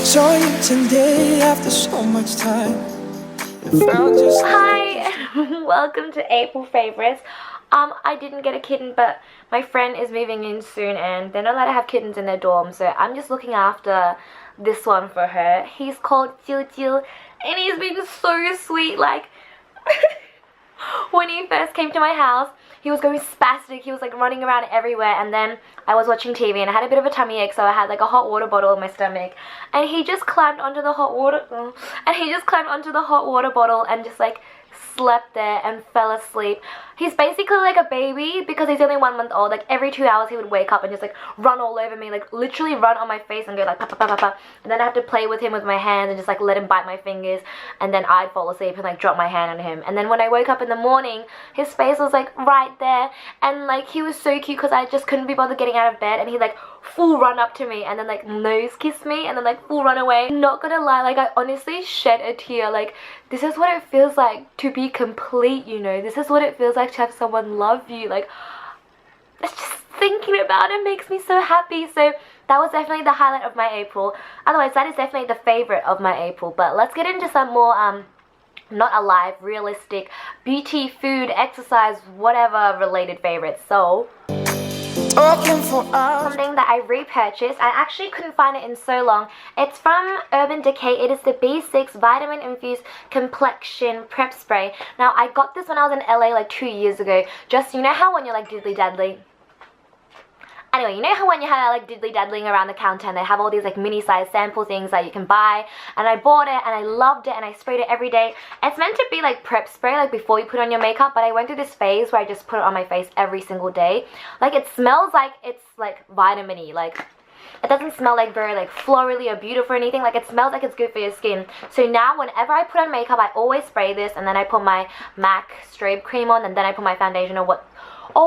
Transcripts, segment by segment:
Saw you today after so much time. It felt just Hi, welcome to April Favorites. I didn't get a kitten, but my friend is moving in soon and they're not allowed to have kittens in their dorm, so I'm just looking after this one for her. He's called Jiu Jiu and he's been so sweet. Like when he first came to my house, he was going spastic. He was like running around everywhere, and then I was watching TV and I had a bit of a tummy ache, so I had like a hot water bottle in my stomach, and he just climbed onto the hot water bottle and just like slept there and fell asleep. He's basically like a baby because he's only 1 month old. Like every 2 hours he would wake up and just like run all over me, like literally run on my face and go like pa pa pa pa pa. And then I have to play with him with my hands and just like let him bite my fingers, and then I'd fall asleep and like drop my hand on him. And then when I woke up in the morning, his face was like right there, and like he was so cute because I just couldn't be bothered getting out of bed, and he like full run up to me and then like nose kiss me and then like full run away. Not gonna lie, like I honestly shed a tear. Like this is what it feels like to be complete, you know. This is what it feels like to have someone love you. Like it's just thinking about it makes me so happy. So that was definitely the highlight of my April. Otherwise, that is definitely the favorite of my April. But let's get into some more not alive, realistic beauty, food, exercise, whatever related favorites. So something that I repurchased. I actually couldn't find it in so long. It's from Urban Decay. It is the B6 Vitamin Infused Complexion Prep Spray. Now, I got this when I was in LA like 2 years ago. Just, you know how when you're like diddly-daddly? Anyway, you know how when you have like diddly-daddling around the counter and they have all these like mini-sized sample things that you can buy? And I bought it and I loved it and I sprayed it every day. It's meant to be like prep spray, like before you put on your makeup, but I went through this phase where I just put it on my face every single day. Like it smells like it's like vitamin-y. Like it doesn't smell like very like florally or beautiful or anything. Like it smells like it's good for your skin. So now whenever I put on makeup, I always spray this, and then I put my MAC Strobe cream on, and then I put my foundation or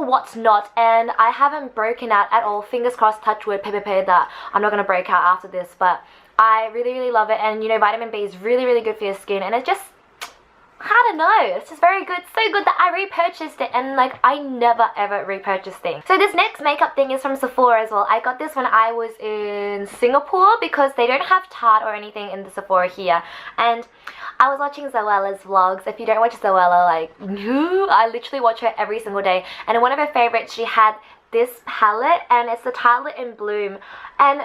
what's not, and I haven't broken out at all. Fingers crossed, touch wood, pay, that I'm not going to break out after this, but I really love it. And you know, vitamin B is really good for your skin, and it just, I don't know, it's just very good. So good that I repurchased it, and like I never ever repurchase things. So this next makeup thing is from Sephora as well. I got this when I was in Singapore because they don't have Tarte or anything in the Sephora here, and I was watching Zoella's vlogs. If you don't watch Zoella, like, I literally watch her every single day. And in one of her favorites, she had this palette, and it's the Twilight in Bloom. And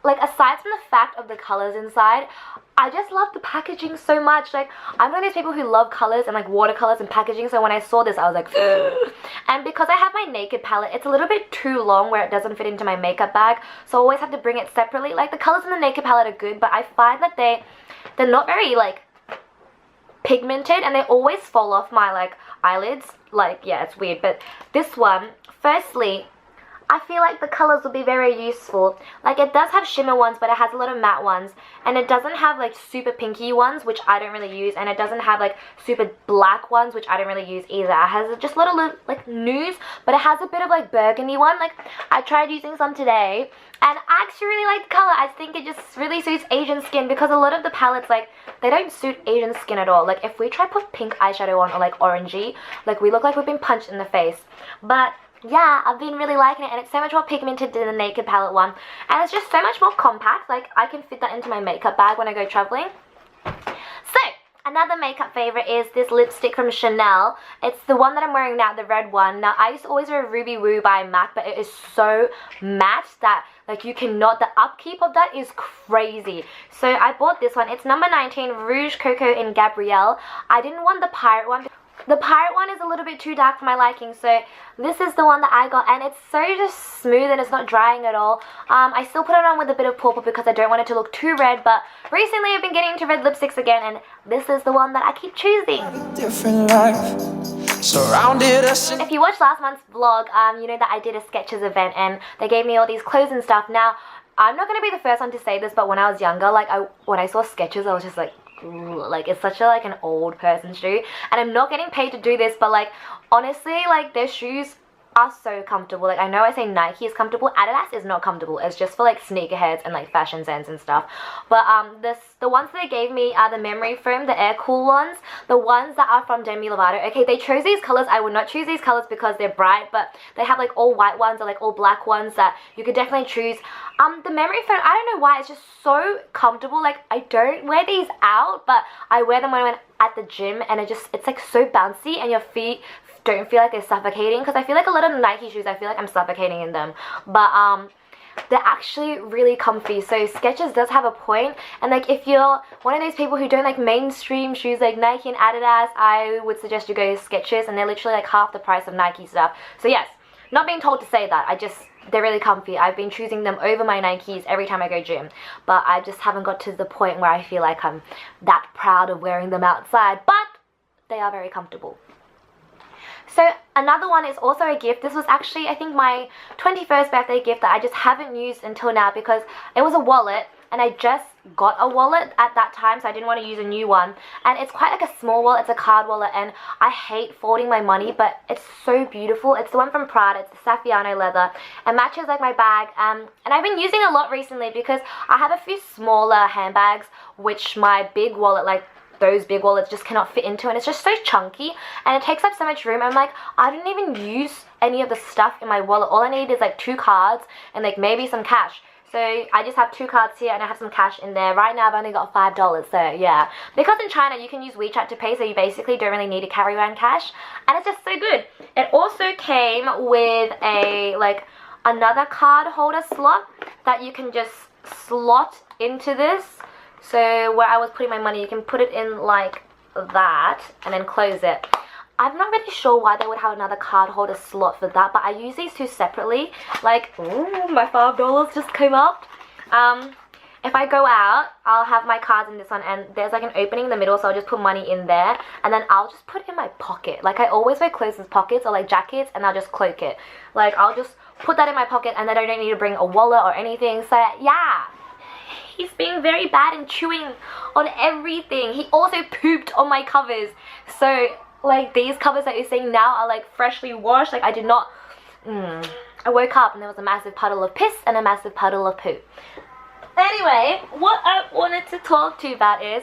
like, aside from the fact of the colors inside, I just love the packaging so much. Like, I'm one of those people who love colors and like watercolors and packaging, so when I saw this I was like ugh. And because I have my Naked palette, it's a little bit too long where it doesn't fit into my makeup bag, so I always have to bring it separately. Like the colors in the Naked palette are good, but I find that they're not very like pigmented, and they always fall off my like eyelids. Like, yeah, it's weird. But this one, firstly, I feel like the colors will be very useful. Like it does have shimmer ones, but it has a lot of matte ones, and it doesn't have like super pinky ones, which I don't really use, and it doesn't have like super black ones, which I don't really use either. It has just a little like nudes, but it has a bit of like burgundy one. Like I tried using some today and I actually really like the color. I think it just really suits Asian skin, because a lot of the palettes, like, they don't suit Asian skin at all. Like if we try put pink eyeshadow on or like orangey, like we look like we've been punched in the face. But yeah, I've been really liking it, and it's so much more pigmented than the Naked palette one, and it's just so much more compact. Like I can fit that into my makeup bag when I go traveling. So another makeup favorite is this lipstick from Chanel. It's the one that I'm wearing now, the red one. Now I used to always wear Ruby Woo by MAC, but it is so matte that like you cannot, the upkeep of that is crazy. So I bought this one. It's number 19, Rouge Coco in Gabrielle. I didn't want the pirate one. The pirate one is a little bit too dark for my liking, so this is the one that I got, and it's so just smooth and it's not drying at all. I still put it on with a bit of purple because I don't want it to look too red, but recently I've been getting into red lipsticks again, and this is the one that I keep choosing. different life surrounded us. If you watched last month's vlog, you know that I did a Skechers event and they gave me all these clothes and stuff. Now, I'm not going to be the first one to say this, but when I was younger, like when I saw Skechers, I was just like, like it's such a like an old person shoe, and I'm not getting paid to do this, but like honestly, like their shoes are so comfortable. Like, I know I say Nike is comfortable, Adidas is not comfortable. It's just for like sneakerheads and like fashion sense and stuff. But the ones that they gave me are the memory foam, the air cool ones, the ones that are from Demi Lovato. Okay, they chose these colors. I would not choose these colors because they're bright, but they have like all white ones or like all black ones that you could definitely choose. The memory foam, I don't know why, it's just so comfortable. Like, I don't wear these out, but I wear them when I'm at the gym, and it's like so bouncy, and your feet don't feel like they're suffocating, because I feel like a lot of Nike shoes, I feel like I'm suffocating in them, but they're actually really comfy. So Skechers does have a point, and like if you're one of those people who don't like mainstream shoes like Nike and Adidas, I would suggest you go to Skechers, and they're literally like half the price of Nike stuff. So yes, not being told to say that, they're really comfy. I've been choosing them over my Nikes every time I go gym, but I just haven't got to the point where I feel like I'm that proud of wearing them outside, but they are very comfortable. So another one is also a gift. This was actually, I think, my 21st birthday gift that I just haven't used until now, because it was a wallet, and I just got a wallet at that time, so I didn't want to use a new one. And it's quite like a small wallet, it's a card wallet, and I hate folding my money, but it's so beautiful. It's the one from Prada, it's the Saffiano leather. It matches like my bag, and I've been using it a lot recently because I have a few smaller handbags, which my big wallet, like those big wallets, just cannot fit into, and it's just so chunky and it takes up so much room. I'm like, I didn't even use any of the stuff in my wallet. All I need is like 2 cards and like maybe some cash. So I just have 2 cards here and I have some cash in there. Right now I've only got $5, so yeah. Because in China you can use WeChat to pay, so you basically don't really need to carry around cash, and it's just so good. It also came with another card holder slot that you can just slot into this. So where I was putting my money, you can put it in like that and then close it. I'm not really sure why they would have another card holder slot for that, but I use these 2 separately. Like, ooh, my $5 just came up. If I go out, I'll have my cards in this one, and there's like an opening in the middle, so I'll just put money in there, and then I'll just put it in my pocket. Like, I always wear clothes in pockets or like jackets, and I'll just cloak it. Like, I'll just put that in my pocket, and then I don't need to bring a wallet or anything. So yeah. He's being very bad and chewing on everything. He also pooped on my covers. So, like, these covers that you're seeing now are, like, freshly washed. Like, I did not... I woke up and there was a massive puddle of piss and a massive puddle of poo. Anyway, what I wanted to talk to you about is...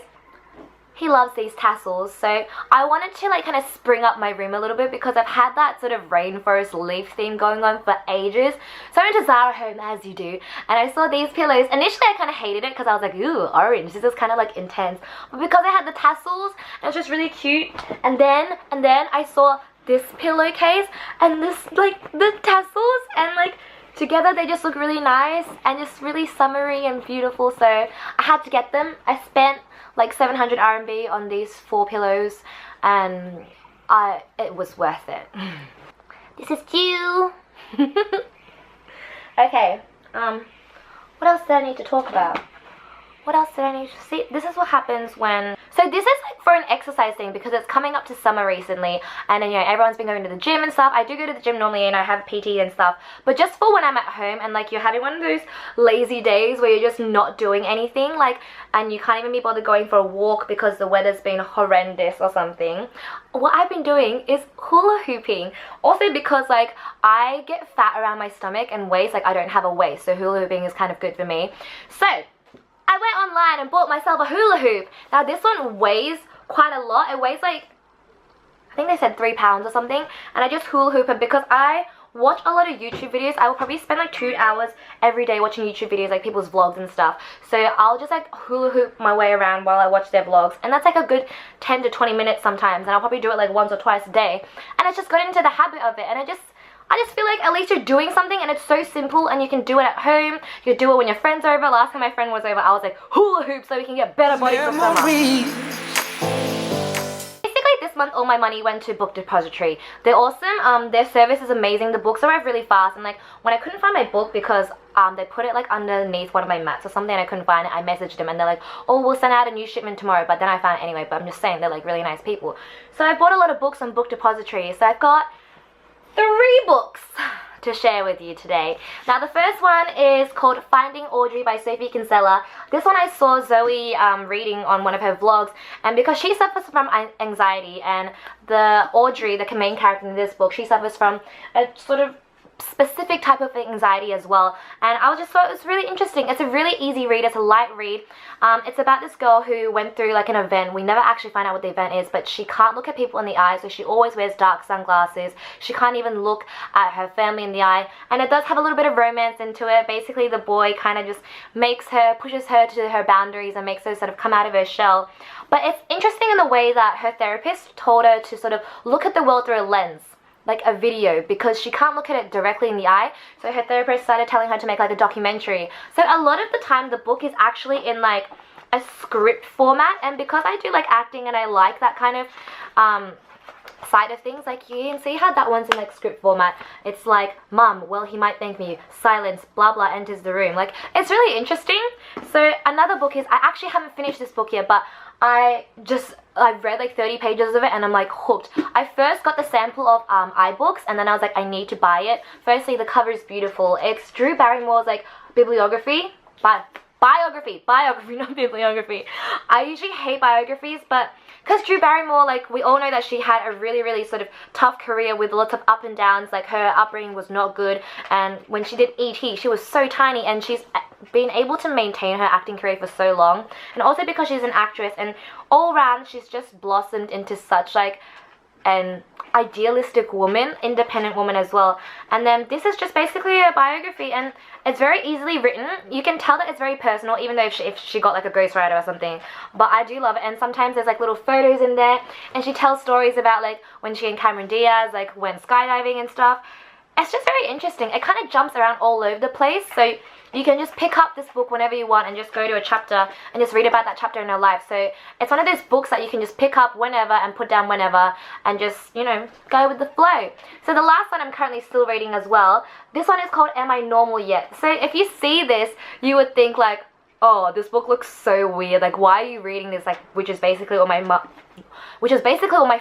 he loves these tassels, so I wanted to like kind of spring up my room a little bit, because I've had that sort of rainforest leaf theme going on for ages. So I went to Zara home, as you do, and I saw these pillows. Initially I kind of hated it because I was like, ooh, orange, this is kind of like intense, but because I had the tassels, it was just really cute. And then I saw this pillowcase and this, like, the tassels, and like together they just look really nice and just really summery and beautiful, so I had to get them. I spent like 700 RMB on these 4 pillows, and it was worth it. This is you. Okay, what else did I need to talk about? What else did I need to see? This is what happens when... So this is like for an exercise thing, because it's coming up to summer recently, and then, you know, everyone's been going to the gym and stuff. I do go to the gym normally and I have PT and stuff, but just for when I'm at home and like you're having one of those lazy days where you're just not doing anything, like, and you can't even be bothered going for a walk because the weather's been horrendous or something, what I've been doing is hula hooping. Also because like I get fat around my stomach and waist, like I don't have a waist, so hula hooping is kind of good for me. So I went online and bought myself a hula hoop. Now this one weighs quite a lot. It weighs like, I think they said 3 pounds or something. And I just hula hoop it because I watch a lot of YouTube videos. I will probably spend like 2 hours every day watching YouTube videos, like people's vlogs and stuff. So I'll just like hula hoop my way around while I watch their vlogs. And that's like a good 10 to 20 minutes sometimes. And I'll probably do it like once or twice a day. And I just got into the habit of it. And I just feel like at least you're doing something, and it's so simple, and you can do it at home. You do it when your friend's over. Last time my friend was over, I was like, hula hoop so we can get better bodies for summer. Basically, this month all my money went to Book Depository. They're awesome. Their service is amazing. The books arrive really fast, and like when I couldn't find my book because they put it like underneath one of my mats or something and I couldn't find it, I messaged them and they're like, oh, we'll send out a new shipment tomorrow, but then I found it anyway. But I'm just saying, they're like really nice people. So I bought a lot of books on Book Depository. So I've got 3 books. to share with you today. Now the first one is called Finding Audrey by Sophie Kinsella. This one I saw Zoe reading on one of her vlogs, and because she suffers from anxiety, and Audrey, the main character in this book, she suffers from a sort of specific type of anxiety as well, and I just thought it was really interesting. It's a really easy read, it's a light read. It's about this girl who went through like an event. We never actually find out what the event is, but she can't look at people in the eye, so she always wears dark sunglasses. She can't even look at her family in the eye, and it does have a little bit of romance into it. Basically the boy kind of just pushes her to her boundaries and makes her sort of come out of her shell. But it's interesting in the way that her therapist told her to sort of look at the world through a lens, like a video, because she can't look at it directly in the eye. So her therapist started telling her to make like a documentary. So a lot of the time the book is actually in like a script format, and because I do like acting and I like that kind of side of things, like you can see how that one's in like script format. It's like, mum, well he might thank me, silence, blah blah, enters the room. Like, it's really interesting. So another book is, I actually haven't finished this book yet, but I've read like 30 pages of it and I'm like hooked. I first got the sample of iBooks, and then I was like, I need to buy it. Firstly, the cover is beautiful. It's Drew Barrymore's like bibliography, biography, not bibliography. I usually hate biographies, but because Drew Barrymore, like, we all know that she had a really sort of tough career with lots of up and downs. Like, her upbringing was not good, and when she did E.T., she was so tiny, and she's been able to maintain her acting career for so long. And also because she's an actress, and all around she's just blossomed into such like an idealistic woman, independent woman as well. And then this is just basically a biography, and it's very easily written. You can tell that it's very personal, even though if she got like a ghostwriter or something. But I do love it, and sometimes there's like little photos in there, and she tells stories about like when she and Cameron Diaz like went skydiving and stuff. It's just very interesting. It kind of jumps around all over the place, so you can just pick up this book whenever you want and just go to a chapter and just read about that chapter in her life. So it's one of those books that you can just pick up whenever and put down whenever and just, you know, go with the flow. So the last one I'm currently still reading as well. This one is called Am I Normal Yet? So if you see this, you would think like, oh, this book looks so weird. Like, why are you reading this? Like, which is basically what my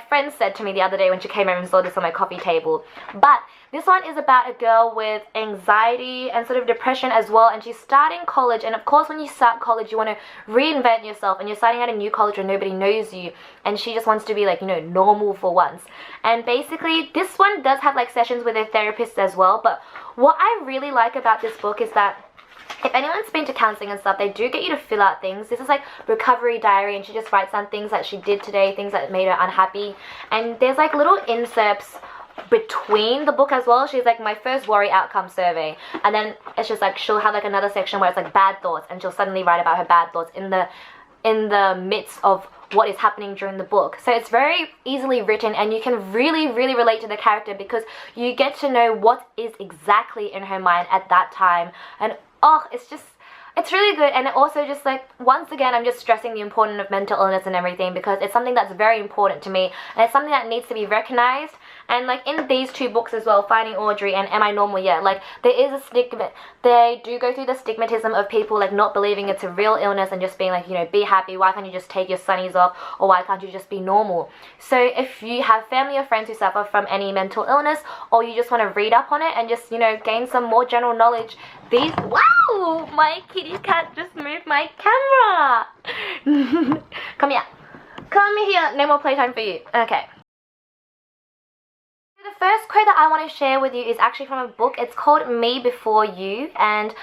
friend said to me the other day when she came over and saw this on my coffee table. But this one is about a girl with anxiety and sort of depression as well, and she's starting college. And of course, when you start college, you want to reinvent yourself, and you're starting at a new college where nobody knows you, and she just wants to be like, you know, normal for once. And basically, this one does have like sessions with a therapist as well. But what I really like about this book is that if anyone's been to counseling and stuff, they do get you to fill out things. This is like recovery diary, and she just writes down things that she did today, things that made her unhappy. And there's like little inserts between the book as well. She's like, my first worry outcome survey, and then it's just like she'll have like another section where it's like bad thoughts, and she'll suddenly write about her bad thoughts in the midst of what is happening during the book. So it's very easily written, and you can really relate to the character because you get to know what is exactly in her mind at that time. And oh, it's really good. And it also just like, once again, I'm just stressing the importance of mental illness and everything, because it's something that's very important to me, and it's something that needs to be recognized. And like in these two books as well, Finding Audrey and Am I Normal Yet, like there is a stigma. They do go through the stigmatism of people like not believing it's a real illness and just being like, you know, be happy, why can't you just take your sunnies off, or why can't you just be normal? So if you have family or friends who suffer from any mental illness, or you just want to read up on it and just, you know, gain some more general knowledge, these, wow, my kitty cat just moved my camera. Come here, no more playtime for you. Okay. The first quote that I want to share with you is actually from a book. It's called Me Before You, and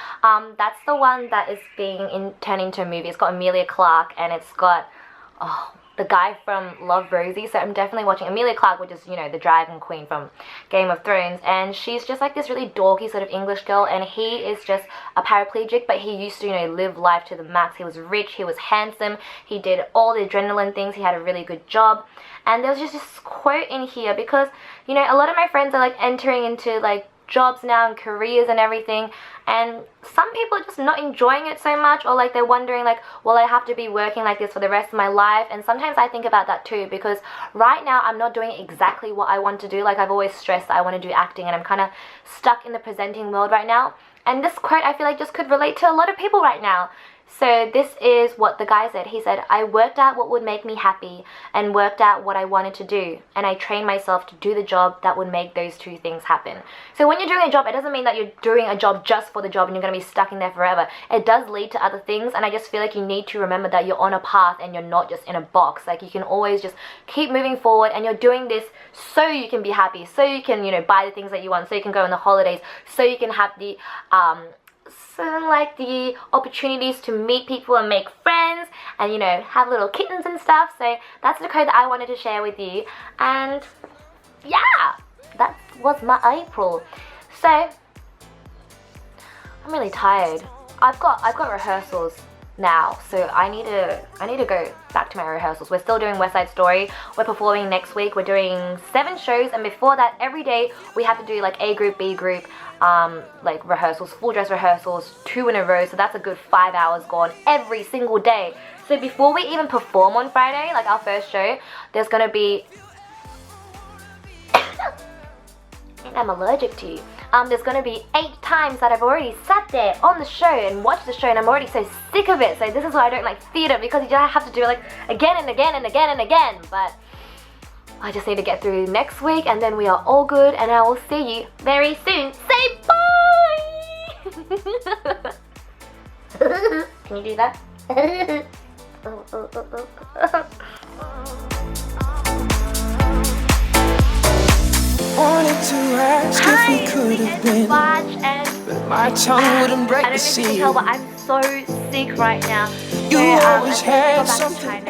that's the one that is being turned into a movie. It's got Emilia Clarke, and it's got the guy from Love, Rosie. So I'm definitely watching Emilia Clarke, which is, you know, the dragon queen from Game of Thrones, and she's just like this really dorky sort of English girl, and he is just a paraplegic, but he used to, you know, live life to the max. He was rich, he was handsome, he did all the adrenaline things, he had a really good job. And there's just this quote in here, because, you know, a lot of my friends are like entering into like jobs now and careers and everything, and some people are just not enjoying it so much, or like they're wondering like, well, I have to be working like this for the rest of my life. And sometimes I think about that too, because right now I'm not doing exactly what I want to do. Like, I've always stressed that I want to do acting, and I'm kind of stuck in the presenting world right now. And this quote, I feel like, just could relate to a lot of people right now. So this is what the guy said. He said, I worked out what would make me happy and worked out what I wanted to do. And I trained myself to do the job that would make those two things happen. So when you're doing a job, it doesn't mean that you're doing a job just for the job and you're going to be stuck in there forever. It does lead to other things. And I just feel like you need to remember that you're on a path and you're not just in a box. Like you can always just keep moving forward, and you're doing this so you can be happy, so you can, you know, buy the things that you want, so you can go on the holidays, so you can have the the opportunities to meet people and make friends and, you know, have little kittens and stuff. So that's the code that I wanted to share with you. And yeah, that was my April. So I'm really tired. I've got rehearsals now, so I need to go back to my rehearsals. We're still doing West Side Story. We're performing next week. We're doing 7 shows, and before that, every day we have to do like A group, B group, like rehearsals, full dress rehearsals, 2 in a row. So that's a good 5 hours gone every single day. So before we even perform on Friday, like our first show, there's gonna be I'm allergic to you. There's gonna be 8 times that I've already sat there on the show and watched the show, and I'm already so sick of it. So this is why I don't like theatre, because you just have to do it like again and again and again and again. But I just need to get through next week, and then we are all good, and I will see you very soon. Say bye! Can you do that? Wanted to ask if we could have been, but my tongue wouldn't break I the don't know if you can seal. tell, but I'm so sick right now. You So, always I think I'll had go back to something China.